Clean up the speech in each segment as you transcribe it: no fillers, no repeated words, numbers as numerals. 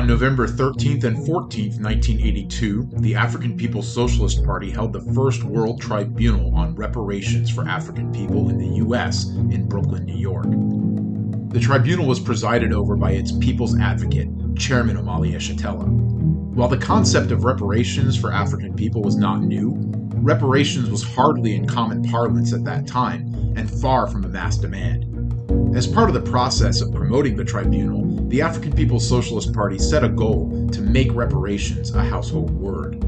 On November 13th and 14th, 1982, the African People's Socialist Party held the first World Tribunal on reparations for African people in the U.S. in Brooklyn, New York. The tribunal was presided over by its people's advocate, Chairman Omali Yeshitela. While the concept of reparations for African people was not new, reparations was hardly in common parlance at that time and far from a mass demand. As part of the process of promoting the tribunal, the African People's Socialist Party set a goal to make reparations a household word.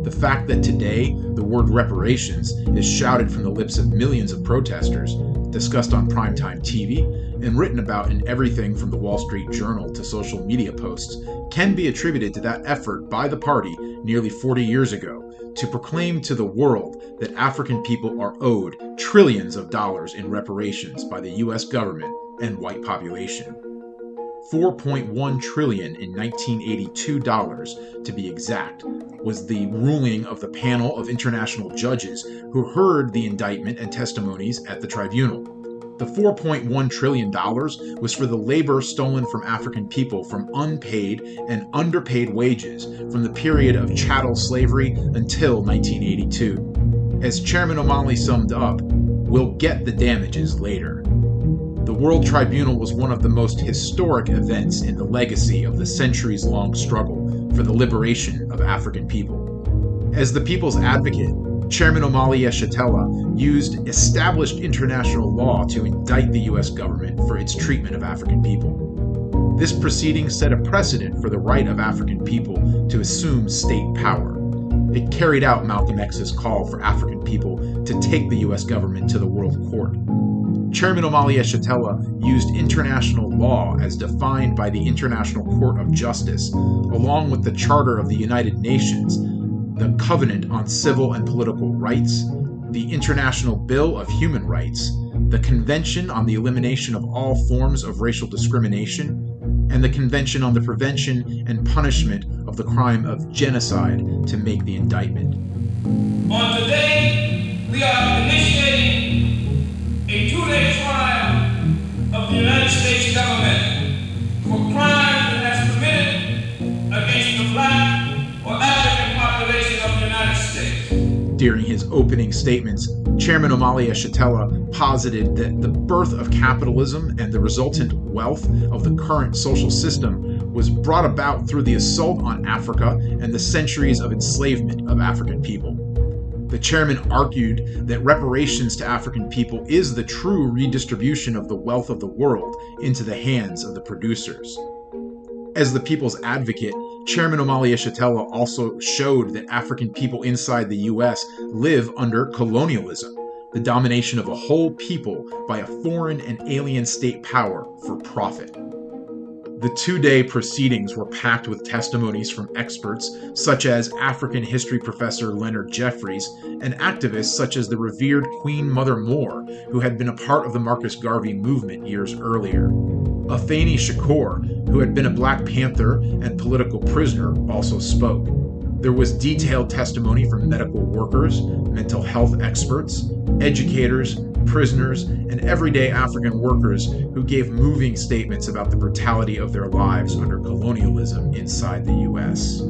The fact that today the word reparations is shouted from the lips of millions of protesters, discussed on primetime TV, and written about in everything from the Wall Street Journal to social media posts, can be attributed to that effort by the party nearly 40 years ago to proclaim to the world that African people are owed trillions of dollars in reparations by the U.S. government and white population. $4.1 trillion in 1982 dollars, to be exact, was the ruling of the panel of international judges who heard the indictment and testimonies at the tribunal. The $4.1 trillion was for the labor stolen from African people from unpaid and underpaid wages from the period of chattel slavery until 1982. As Chairman Omali summed up, "We'll get the damages later." The World Tribunal was one of the most historic events in the legacy of the centuries-long struggle for the liberation of African people. As the people's advocate, Chairman Omali Yeshitela used established international law to indict the U.S. government for its treatment of African people. This proceeding set a precedent for the right of African people to assume state power. It carried out Malcolm X's call for African people to take the U.S. government to the World Court. Chairman Omali Yeshitela used international law as defined by the International Court of Justice, along with the Charter of the United Nations, the Covenant on Civil and Political Rights, the International Bill of Human Rights, the Convention on the Elimination of All Forms of Racial Discrimination, and the Convention on the Prevention and Punishment of the Crime of Genocide to make the indictment. On today, we are initiating a two-day trial of the United States government for crimes it has committed against the black or African population of the United States. During his opening statements, Chairman Omali Yeshitela posited that the birth of capitalism and the resultant wealth of the current social system was brought about through the assault on Africa and the centuries of enslavement of African people. The chairman argued that reparations to African people is the true redistribution of the wealth of the world into the hands of the producers. As the people's advocate, Chairman Omali Yeshitela also showed that African people inside the U.S. live under colonialism, the domination of a whole people by a foreign and alien state power for profit. The two-day proceedings were packed with testimonies from experts such as African history professor Leonard Jeffries and activists such as the revered Queen Mother Moore, who had been a part of the Marcus Garvey movement years earlier. Afeni Shakur, who had been a Black Panther and political prisoner, also spoke. There was detailed testimony from medical workers, mental health experts, educators, prisoners, and everyday African workers who gave moving statements about the brutality of their lives under colonialism inside the U.S.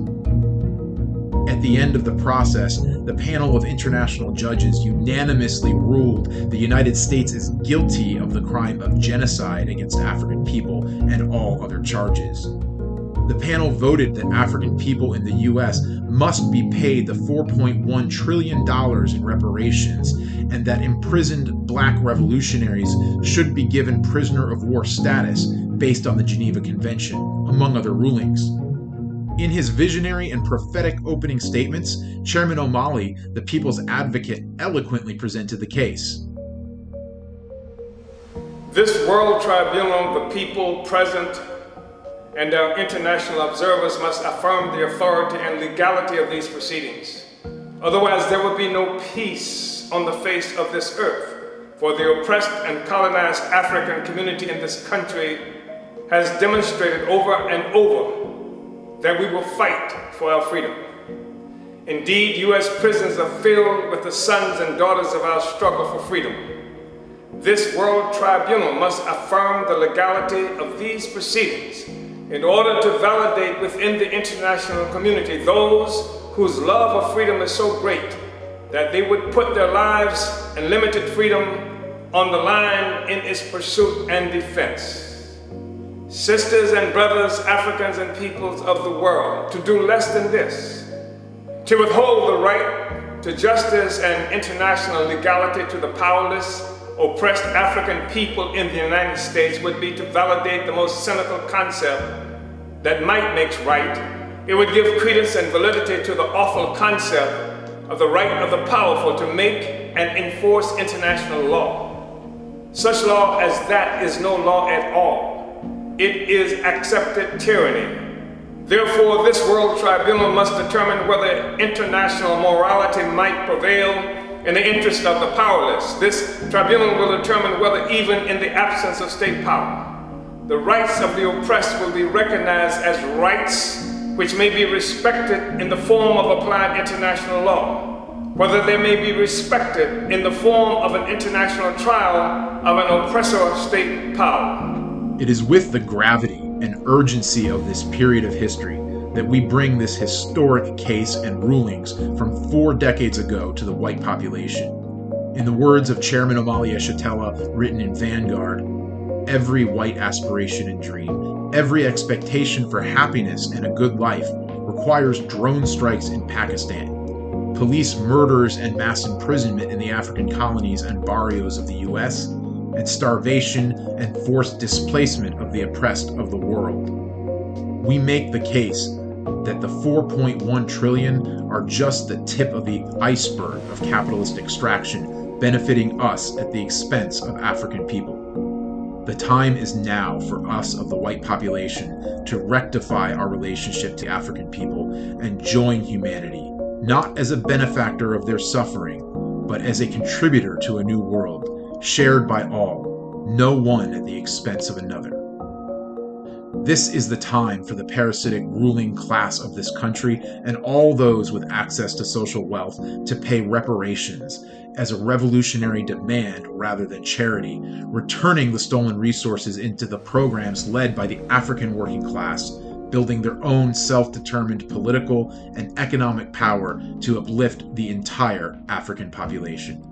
At the end of the process, the panel of international judges unanimously ruled the United States is guilty of the crime of genocide against African people and all other charges. The panel voted that African people in the U.S. must be paid the $4.1 trillion in reparations and that imprisoned Black revolutionaries should be given prisoner of war status based on the Geneva Convention, among other rulings. In his visionary and prophetic opening statements, Chairman Omali, the people's advocate, eloquently presented the case. This World Tribunal, the people present, and our international observers must affirm the authority and legality of these proceedings. Otherwise, there will be no peace on the face of this earth, for the oppressed and colonized African community in this country has demonstrated over and over that we will fight for our freedom. Indeed, U.S. prisons are filled with the sons and daughters of our struggle for freedom. This World Tribunal must affirm the legality of these proceedings in order to validate within the international community those whose love of freedom is so great that they would put their lives and limited freedom on the line in its pursuit and defense. Sisters and brothers, Africans and peoples of the world, to do less than this, to withhold the right to justice and international legality to the powerless, oppressed African people in the United States would be to validate the most cynical concept that might makes right. It would give credence and validity to the awful concept of the right of the powerful to make and enforce international law. Such law as that is no law at all. It is accepted tyranny. Therefore, this World Tribunal must determine whether international morality might prevail in the interest of the powerless. This tribunal will determine whether, even in the absence of state power, the rights of the oppressed will be recognized as rights which may be respected in the form of applied international law, whether they may be respected in the form of an international trial of an oppressor state power. It is with the gravity and urgency of this period of history that we bring this historic case and rulings from 4 decades ago to the white population. In the words of Chairman Amalia Shatella, written in Vanguard, every white aspiration and dream, every expectation for happiness and a good life requires drone strikes in Pakistan, police murders and mass imprisonment in the African colonies and barrios of the US, and starvation and forced displacement of the oppressed of the world. We make the case that the 4.1 trillion are just the tip of the iceberg of capitalist extraction benefiting us at the expense of African people. The time is now for us of the white population to rectify our relationship to African people and join humanity, not as a benefactor of their suffering, but as a contributor to a new world, shared by all, no one at the expense of another. This is the time for the parasitic ruling class of this country and all those with access to social wealth to pay reparations as a revolutionary demand rather than charity, returning the stolen resources into the programs led by the African working class, building their own self-determined political and economic power to uplift the entire African population.